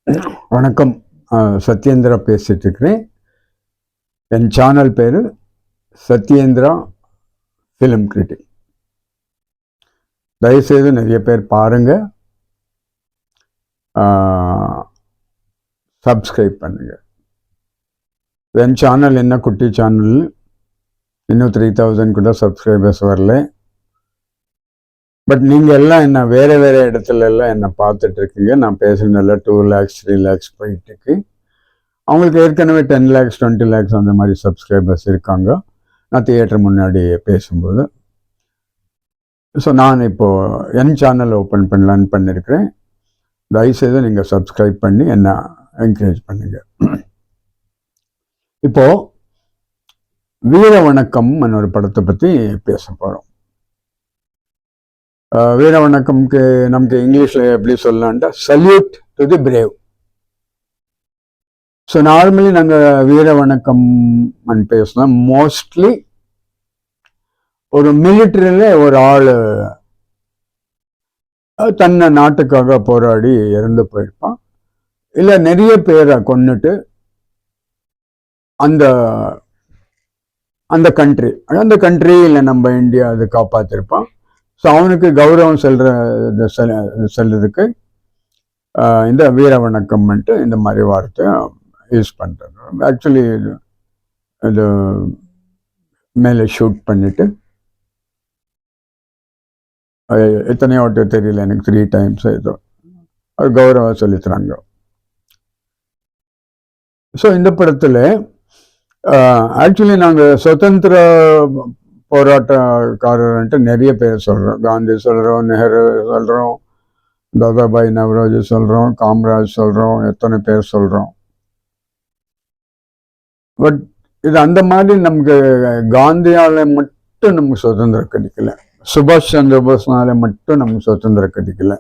வணக்கம். சத்யேந்திரா பேசிட்டு இருக்கிறேன். என் சேனல் பேரு சத்யேந்திரா ஃபிலிம் கிரிட்டிக். தயவுசெய்து நிறைய பேர் பாருங்க, சப்ஸ்கிரைப் பண்ணுங்க. என் சேனல் என்ன குட்டி சேனல், இன்னும் 3000 கூட சப்ஸ்கிரைபர்ஸ் வரல. பட் நீங்கள் எல்லாம் என்ன வேறு வேறு இடத்துல எல்லாம் என்ன பார்த்துட்டு இருக்கீங்க. நான் பேசுனதில் 2 lakhs 3 lakhs போயிட்டு இருக்கு. அவங்களுக்கு ஏற்கனவே 10 lakhs 20 lakhs அந்த மாதிரி சப்ஸ்கிரைபர்ஸ் இருக்காங்க நான் தியேட்டர் முன்னாடி பேசும்போது. ஸோ நான் இப்போது என் சேனல் ஓப்பன் பண்ணலான்னு பண்ணியிருக்கிறேன். தயவுசெய்து நீங்கள் சப்ஸ்கிரைப் பண்ணி என்ன என்கரேஜ் பண்ணுங்க. இப்போது வீர வணக்கம் ஒரு படத்தை பற்றி பேச போகிறோம். வீர வணக்கம்க்கு நமக்கு இங்கிலீஷில் எப்படி சொல்லலான்டா salute to the brave. So normally நாங்கள் வீர வணக்கம் பேசலாம். மோஸ்ட்லி ஒரு மிலிட்ரியில் ஒரு ஆள் தன்னை நாட்டுக்காக போராடி இறந்து போயிருப்பான், இல்லை நிறைய பேரை கொன்னுட்டு அந்த கண்ட்ரி இல்லை நம்ம இந்தியா அது காப்பாற்றிருப்பான். ஸோ அவனுக்கு கௌரவம் செல்றதுக்கு இந்த வீர வணக்கம்ன்ட்டு இந்த மாதிரி வார்த்தை யூஸ் பண்ணுறது. ஆக்சுவலி இது மேலே ஷூட் பண்ணிட்டு எத்தனையோ தெரியல எனக்கு 3 times ஏதோ அது கௌரவம் செலுத்துறாங்க. ஸோ இந்த படத்தில் ஆக்சுவலி நாங்கள் சுதந்திர போராட்டக்காரர்ன்ட்டு நிறைய பேர் சொல்கிறோம். காந்தி சொல்கிறோம், நெஹ்ரு சொல்கிறோம், தாதாபாய் நவரோஜி சொல்கிறோம், காமராஜ் சொல்கிறோம், எத்தனை பேர் சொல்கிறோம். பட் இது அந்த மாதிரி நமக்கு காந்தியால் மட்டும் நமக்கு சுதந்திரம் கிடைக்கல, சுபாஷ் சந்திர போஸ்னால மட்டும் நமக்கு சுதந்திரம் கிடைக்கல.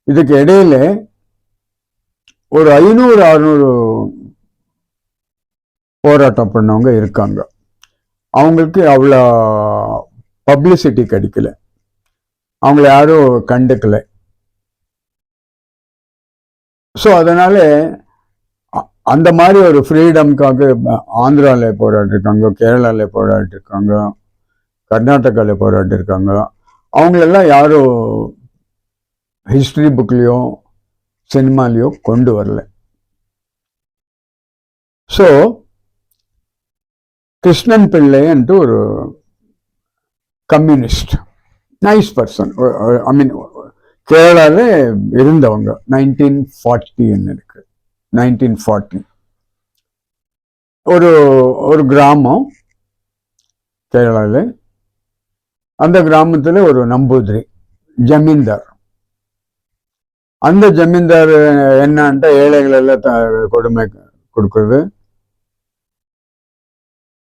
இதுக்கு இடையில ஒரு 500-600 போராட்டம் பண்ணவங்க இருக்காங்க. அவங்களுக்கு அவ்வளோ பப்ளிசிட்டி கிடைக்கல, அவங்கள யாரும் கண்டுக்கல. ஸோ அதனால அந்த மாதிரி ஒரு ஃப்ரீடம்காக ஆந்திராவில் போராட்டிருக்காங்க, கேரளாவில் போராட்டிருக்காங்க, கர்நாடகாவில் போராட்டிருக்காங்க. அவங்களெல்லாம் யாரும் ஹிஸ்ட்ரி புக்லேயோ சினிமாலேயோ கொண்டு வரல. ஸோ கிருஷ்ணன் பிள்ளைன்ட்டு ஒரு கம்யூனிஸ்ட் நைஸ் பர்சன், ஐ மீன் கேரளாவில் இருந்தவங்க 1940 இருக்கு. 1940 ஒரு கிராமம் கேரளாவில். அந்த கிராமத்தில் ஒரு நம்பூதிரி ஜமீன்தார். அந்த ஜமீன்தார் என்னன்ட்டு ஏழைகளெல்லாம் கொடுமை கொடுக்குறது.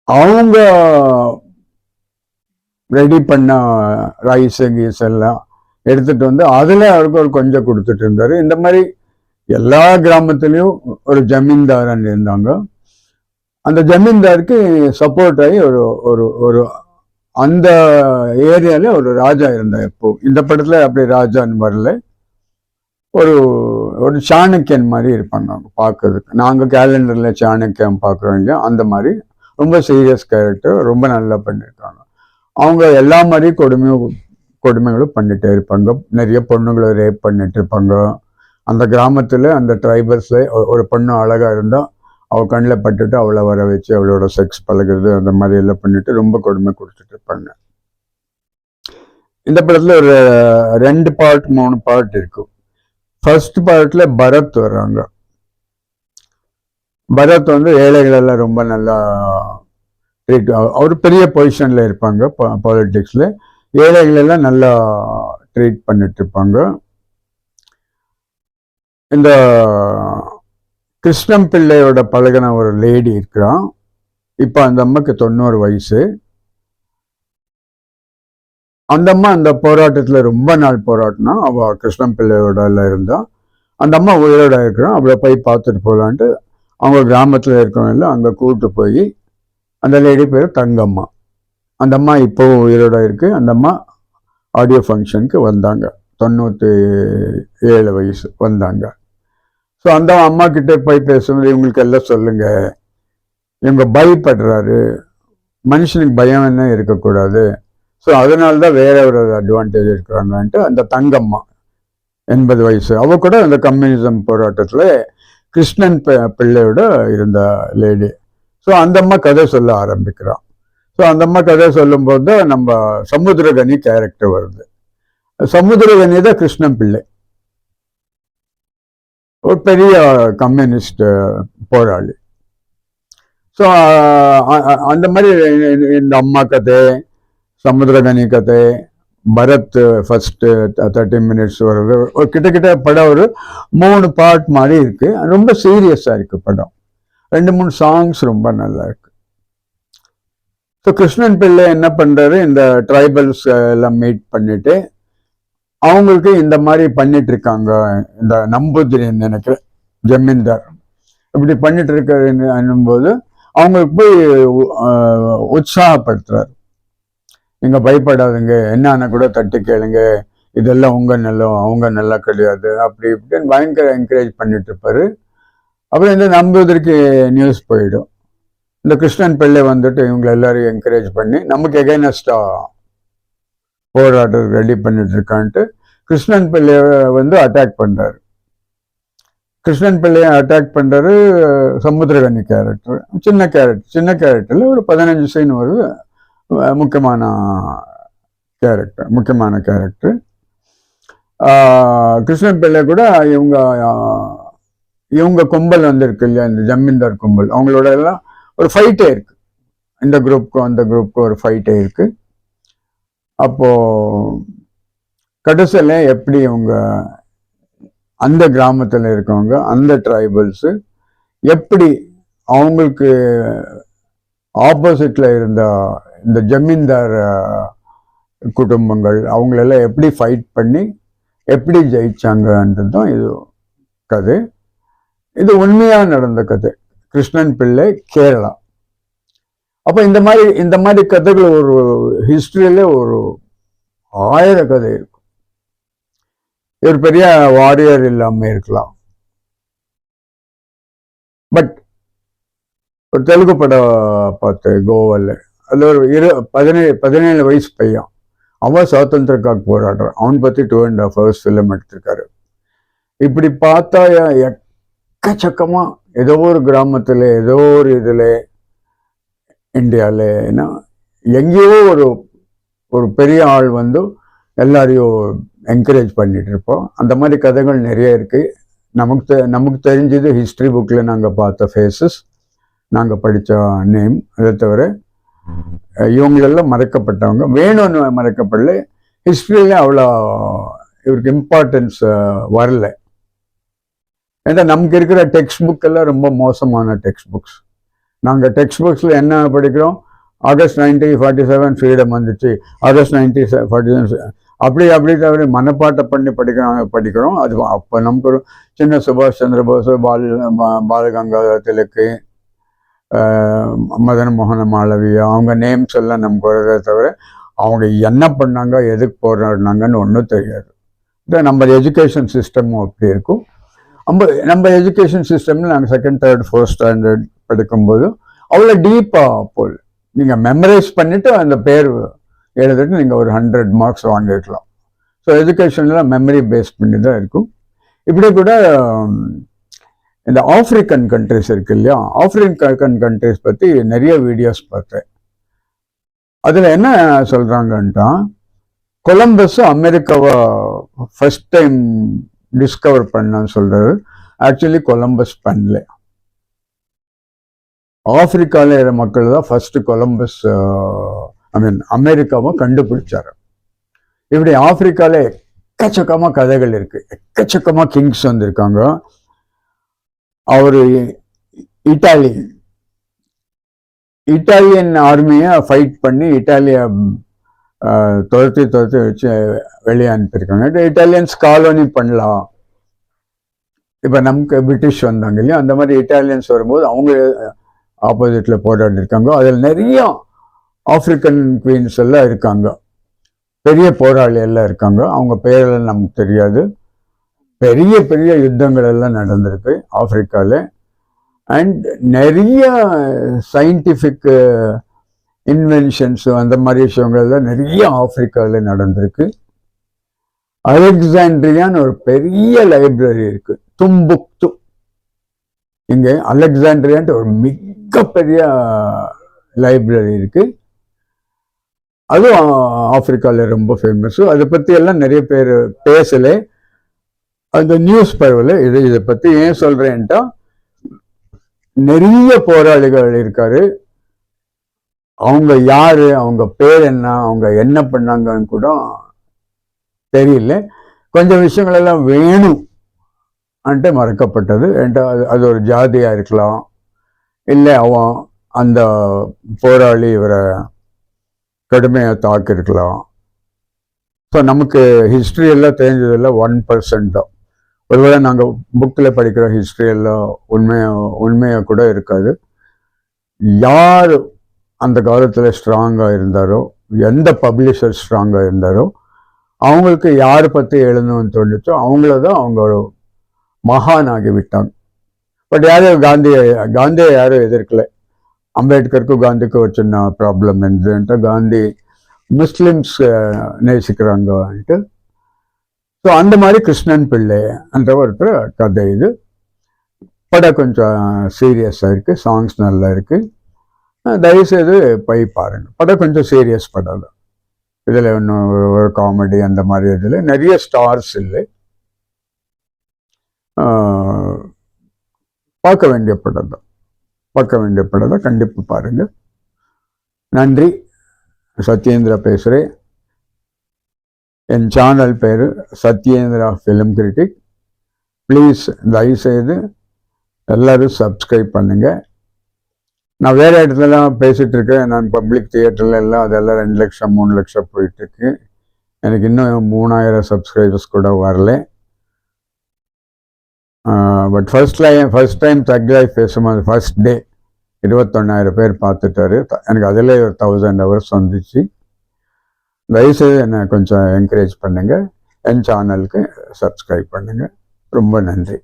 அவங்க ரெடி பண்ண ரைஸ் கீஸ் எல்லாம் எடுத்துட்டு வந்து அதில் அவருக்கு ஒரு கொஞ்சம் கொடுத்துட்டு இருந்தார். இந்த மாதிரி எல்லா கிராமத்துலேயும் ஒரு ஜமீன்தாரன் இருந்தாங்க. அந்த ஜமீன்தாருக்கு சப்போர்ட் ஆகி ஒரு அந்த ஏரியாவில் ஒரு ராஜா இருந்தார். இப்போ இந்த படத்தில் அப்படி ராஜான்னு வரல, ஒரு சாணக்கியன் மாதிரி இருப்பாங்க அவங்க பார்க்கறதுக்கு. நாங்கள் கேலண்டரில் சாணக்கியம் பார்க்குறோம் இல்லையா, அந்த மாதிரி ரொம்ப சீரியஸ் கேரக்டர், ரொம்ப நல்லா பண்ணியிருக்காங்க. அவங்க எல்லா மாதிரியும் கொடுமைகளும் பண்ணிகிட்டே இருப்பாங்க. நிறைய பொண்ணுங்களை ரேப் பண்ணிட்டு இருப்பாங்க. அந்த கிராமத்தில் அந்த ட்ரைபல்ஸில் ஒரு பொண்ணு அழகாக இருந்தால் அவள் கண்ணில் பட்டுட்டு அவளை வர வச்சு அவளோட செக்ஸ் பழகிறது அந்த மாதிரி எல்லாம் பண்ணிட்டு ரொம்ப கொடுமை கொடுத்துட்டு இருப்பாங்க. இந்த படத்தில் ஒரு 2 part 3 part இருக்கும். ஃபர்ஸ்ட் பார்ட்டில் பரத் வர்றாங்க. பரத் வந்து ஏழைகளெல்லாம் ரொம்ப நல்லா ட்ரீட், அவர் பெரிய பொசிஷனில் இருப்பாங்க பாலிட்டிக்ஸில். ஏழைகளெல்லாம் நல்லா ட்ரீட் பண்ணிட்டு இருப்பாங்க. இந்த கிருஷ்ணன் பிள்ளையோட பழகின ஒரு லேடி இருக்கிறான். இப்போ அந்த அம்மாக்கு 90 வயசு. அந்த அம்மா அந்த போராட்டத்தில் ரொம்ப நாள் போராட்டினா. அவள் கிருஷ்ணன் பிள்ளையோட எல்லாம் இருந்தா. அந்த அம்மா உயிரோட இருக்கிறான். அவளை போய் பார்த்துட்டு போகலான்ட்டு அவங்க கிராமத்தில் இருக்கவங்க அங்கே கூப்பிட்டு போய், அந்த லேடி பேர் தங்கம்மா. அந்த அம்மா இப்போ உயிரோட இருக்கு. அந்த அம்மா ஆடியோ ஃபங்க்ஷனுக்கு வந்தாங்க. 97 வயசு வந்தாங்க. ஸோ அந்த அம்மா கிட்ட போய் பேசும்போது இவங்களுக்கு எல்லாம் சொல்லுங்க, இவங்க பயப்படுறாரு, மனுஷனுக்கு பயம் என்ன இருக்கக்கூடாது, ஸோ அதனால தான் வேற ஒரு அட்வான்டேஜ் இருக்கிறாங்கன்ட்டு அந்த தங்கம்மா 80 வயசு அவ கூட அந்த கம்யூனிசம் போராட்டத்தில் கிருஷ்ணன் பிள்ளையோட இருந்த லேடி. ஸோ அந்த அம்மா கதை சொல்ல ஆரம்பிக்கிறான். ஸோ அந்த அம்மா கதை சொல்லும்போது தான் நம்ம சமுத்திரகனி கேரக்டர் வருது. சமுத்திரகனி தான் கிருஷ்ணன் பிள்ளை, ஒரு பெரிய கம்யூனிஸ்ட் போராளி. ஸோ அந்த மாதிரி இந்த அம்மா கதை, சமுத்திரகனி கதை, பரத் ஃபர்ஸ்ட் 30 மினிட்ஸ் வருது. ஒரு கிட்டத்தட்ட படம் ஒரு 3 பார்ட் மாதிரி இருக்கு. ரொம்ப சீரியஸா இருக்கு படம். 2-3 சாங்ஸ் ரொம்ப நல்லா இருக்கு. ஸோ கிருஷ்ணன் பிள்ளை என்ன பண்றாரு, இந்த ட்ரைபல்ஸ் எல்லாம் மீட் பண்ணிட்டு அவங்களுக்கு இந்த மாதிரி பண்ணிட்டு இருக்காங்க, இந்த நம்பூதிரின்னு நினைக்கிறேன் ஜமீன்தார் இப்படி பண்ணிட்டு இருக்காருன்னு போது அவங்களுக்கு போய் உற்சாகப்படுத்துறாரு. நீங்க பயப்படாதுங்க, என்னன்னா கூட தட்டி கேளுங்க, இதெல்லாம் உங்க நிலம், அவங்க நல்லா கிடையாது, அப்படி இப்படின்னு பயங்கர என்கரேஜ் பண்ணிட்டு இருப்பாரு. அப்புறம் இந்த நம்பூதிரிக்கு நியூஸ் போயிடும், இந்த கிருஷ்ணன் பிள்ளை வந்துட்டு இவங்களை எல்லாரையும் என்கரேஜ் பண்ணி நமக்கு எகைனஸ்டா போராட்டம் ரெடி பண்ணிட்டு இருக்கான்ட்டு கிருஷ்ணன் பிள்ளைய வந்து அட்டாக் பண்றாரு. கிருஷ்ணன் பிள்ளைய அட்டாக் பண்றாரு சமுத்திரகனி கேரக்டர். சின்ன கேரக்டர்ல ஒரு 15 சீன் வருது. முக்கியமான கேரக்டர். கிருஷ்ணன் பிள்ளை கூட இவங்க கும்பல் வந்திருக்கு இல்லையா, இந்த ஜமீன்தார் கும்பல், அவங்களோட எல்லாம் ஒரு ஃபைட்டே இருக்கு. இந்த குரூப்புக்கும் அந்த குரூப்புக்கும் ஒரு ஃபைட்டே இருக்கு. அப்போ கடைசியில் எப்படி இவங்க அந்த கிராமத்தில் இருக்கவங்க, அந்த ட்ரைபல்ஸு எப்படி அவங்களுக்கு ஆப்போசிட்ல இருந்த இந்த ஜமீன்தார் குடும்பங்கள் அவங்களெல்லாம் எப்படி ஃபைட் பண்ணி எப்படி ஜெயிச்சாங்கன்றது தான் இது கதை. இது உண்மையாக நடந்த கதை. கிருஷ்ணன் பிள்ளை, கேரளா. அப்போ இந்த மாதிரி கதைகள் ஒரு ஹிஸ்டரியில ஒரு 1000 கதை இருக்கும். ஒரு பெரிய வாரியர் இல்லாம இருக்கலாம். பட் ஒரு தெலுங்கு படம் பார்த்தேன் கோவால. அதுல ஒரு 17 வயசு பையன், அவன் சுதந்திரக்காக போராடுறான். அவன் பத்தி 2.5 hours ஃபிலிம் எடுத்திருக்காரு. இப்படி பார்த்தா எக்கச்சக்கமா ஏதோ ஒரு கிராமத்துல, ஏதோ ஒரு இதுல, இந்தியாவில்னா எங்கேயோ ஒரு பெரிய ஆள் வந்து எல்லாரையும் என்கரேஜ் பண்ணிட்டு இருப்போம். அந்த மாதிரி கதைகள் நிறைய இருக்கு. நமக்கு தெரிஞ்சது ஹிஸ்ட்ரி புக்கில் நாங்கள் பார்த்த ஃபேஸஸ், நாங்கள் படித்த நேம். அதை தவிர இவங்களெல்லாம் மறைக்கப்பட்டவங்க, வேணும்னு மறைக்கப்படல. ஹிஸ்ட்ரியில அவ்வளோ இவருக்கு இம்பார்ட்டன்ஸ் வரல. ஏன்னா நமக்கு இருக்கிற டெக்ஸ்ட் புக் எல்லாம் ரொம்ப மோசமான டெக்ஸ்ட் புக்ஸ். நாங்கள் டெக்ஸ்ட் புக்ஸில் என்ன படிக்கிறோம், ஆகஸ்ட் 1947 ஃப்ரீடம் வந்துச்சு, ஆகஸ்ட் 1947 அப்படி தவிர மனப்பாட்டை பண்ணி படிக்கிறோம். அது அப்போ நமக்கு ஒரு சின்ன சுபாஷ் சந்திர போஸ், பாலகங்காதர திலக்கு, மதன் மோகன மாளவியா, அவங்க நேம்ஸ் எல்லாம் நமக்கு வரதே தவிர அவங்க என்ன பண்ணாங்க, எதுக்கு போராடினாங்கன்னு ஒன்றும் தெரியாது. நம்ம எஜுகேஷன் சிஸ்டமும் அப்படி இருக்கும். நம்ம எஜுகேஷன் சிஸ்டம்ல நாங்கள் 2nd, 3rd, 4th ஸ்டாண்டர்ட் படிக்கும்போது அவ்வளோ டீப்பாக போல் நீங்கள் மெமரைஸ் பண்ணிவிட்டு அந்த பேர் எழுதிட்டு நீங்கள் ஒரு 100 மார்க்ஸ் வாங்கியிருக்கலாம். ஸோ எஜுகேஷன்லாம் மெமரி பேஸ் பண்ணி தான் இருக்கும். இப்படி கூட இந்த ஆப்பிரிக்கன் கண்ட்ரிஸ் இருக்கு இல்லையா, ஆப்பிரிக்கன் கண்ட்ரிஸ் பற்றி நிறைய வீடியோஸ் பார்த்தேன். அதில் என்ன சொல்கிறாங்கன்ட்டா, கொலம்பஸ் அமெரிக்காவை ஃபர்ஸ்ட் டைம் டிஸ்கவர் பண்ணான்னு சொல்கிறது. ஆக்சுவலி கொலம்பஸ் பண்ணல, ஆப்பிரிக்காவில் இருக்கிற மக்கள் தான் ஃபர்ஸ்ட் கொலம்பஸ் அமெரிக்காவை கண்டுபிடிச்சாரு. இப்படி ஆப்பிரிக்கால எக்கச்சக்கமா கதைகள் இருக்கு, எக்கச்சக்கமா கிங்ஸ் வந்திருக்காங்க. அவரு இட்டாலியன் ஆர்மியை ஃபைட் பண்ணி இட்டாலிய துரத்தி வச்சு வெளியே அனுப்பியிருக்காங்க. இட்டாலியன்ஸ் காலோனி பண்ணலாம். இப்போ நமக்கு பிரிட்டிஷ் வந்தாங்க இல்லையா, அந்த மாதிரி இட்டாலியன்ஸ் வரும்போது அவங்க ஆப்போசிட்ல போராடி இருக்காங்க. அதில் நிறைய ஆப்பிரிக்கன் குவீன்ஸ் எல்லாம் இருக்காங்க, பெரிய போராளி எல்லாம் இருக்காங்க. அவங்க பேரெல்லாம் நமக்கு தெரியாது, பெரிய பெரிய யுத்தங்கள் எல்லாம் நடந்திருக்கு ஆப்பிரிக்காவில். அண்ட் நிறைய சயின்டிஃபிக் இன்வென்ஷன்ஸு அந்த மாதிரி விஷயங்கள் எல்லாம் நிறைய ஆப்பிரிக்காவில் நடந்திருக்கு. அலெக்சாண்ட்ரியான்னு ஒரு பெரிய லைப்ரரி இருக்கு, தும்புக்து. இங்கே அலெக்சாண்ட்ரியான்ட்டு ஒரு மிகப்பெரிய லைப்ரரி இருக்கு. அதுவும் ஆப்பிரிக்காவில் ரொம்ப ஃபேமஸ். அதை பற்றி எல்லாம் நிறைய பேர் பேசலை, அந்த நியூஸ் பரவல. இதை பற்றி ஏன் சொல்றேன்ட்டா, நிறைய போராளிகள் இருக்காரு. அவங்க யாரு, அவங்க பேர் என்ன, அவங்க என்ன பண்ணாங்கன்னு கூட தெரியல. கொஞ்சம் விஷயங்கள் எல்லாம் வேணும் அன்ட்டு மறக்கப்பட்டது. அது ஒரு ஜாதியா இருக்கலாம், இல்லை அவன் அந்த போராளி இவரை கடுமையாக தாக்கிருக்கலாம். ஸோ நமக்கு ஹிஸ்ட்ரி எல்லாம் தெரிஞ்சதில்லை 1% தான். ஒருவேளை நாங்கள் புக்கில் படிக்கிற ஹிஸ்ட்ரி எல்லாம் உண்மையாக கூட இருக்காது. யார் அந்த காலத்தில் ஸ்ட்ராங்காக இருந்தாரோ, எந்த பப்ளிஷர் ஸ்ட்ராங்காக இருந்தாரோ, அவங்களுக்கு யாரை பற்றி எழுதணும்னு தோணுச்சோ அவங்கள தான் அவங்க மகான் ஆகிவிட்டாங்க. பட் யாரும் காந்தியை யாரும் எதிர்க்கலை. அம்பேத்கருக்கும் காந்திக்கும் ஒரு சின்ன ப்ராப்ளம் இருந்ததுன்ட்டு காந்தி முஸ்லிம்ஸ் நேசிக்கிறாங்கன்ட்டு. ஸோ அந்த மாதிரி கிருஷ்ணன் பிள்ளை என்ற ஒருத்தர் கதை. இது படம் கொஞ்சம் சீரியஸாக இருக்குது, சாங்ஸ் நல்லா இருக்குது. தயவுசெய்து போய் பாருங்கள். படம் கொஞ்சம் சீரியஸ் படம் தான். இதில் இன்னும் ஒரு காமெடி அந்த மாதிரி இதில் நிறைய ஸ்டார்ஸ் இல்லை. பார்க்க வேண்டிய படம் தான், கண்டிப்பாக பாருங்கள். நன்றி. சத்யேந்திரா பேசுகிறேன். என் சேனல் பேர் சத்யேந்திரா ஃபிலிம் கிரிட்டிக். ப்ளீஸ் தயவுசெய்து எல்லோரும் சப்ஸ்கிரைப் பண்ணுங்கள். நான் வேறு இடத்துலலாம் பேசிகிட்டு இருக்கேன். நான் பப்ளிக் தியேட்டரில் எல்லாம் அதெல்லாம் 2 லட்சம் 3 லட்சம் போயிட்டுருக்கு. எனக்கு இன்னும் 3000 சப்ஸ்கிரைபர்ஸ் கூட வரல. பட் ஃபர்ஸ்ட் டைம் தக் லைஃப் பேசும்போது ஃபர்ஸ்ட் டே 21,000 பேர் பார்த்துட்டாரு. எனக்கு அதில் 1000 ஹவர்ஸ் வந்துச்சு. தயவுசெய்து என்னை கொஞ்சம் என்கரேஜ் பண்ணுங்கள். என் சேனலுக்கு சப்ஸ்கிரைப் பண்ணுங்கள். ரொம்ப நன்றி.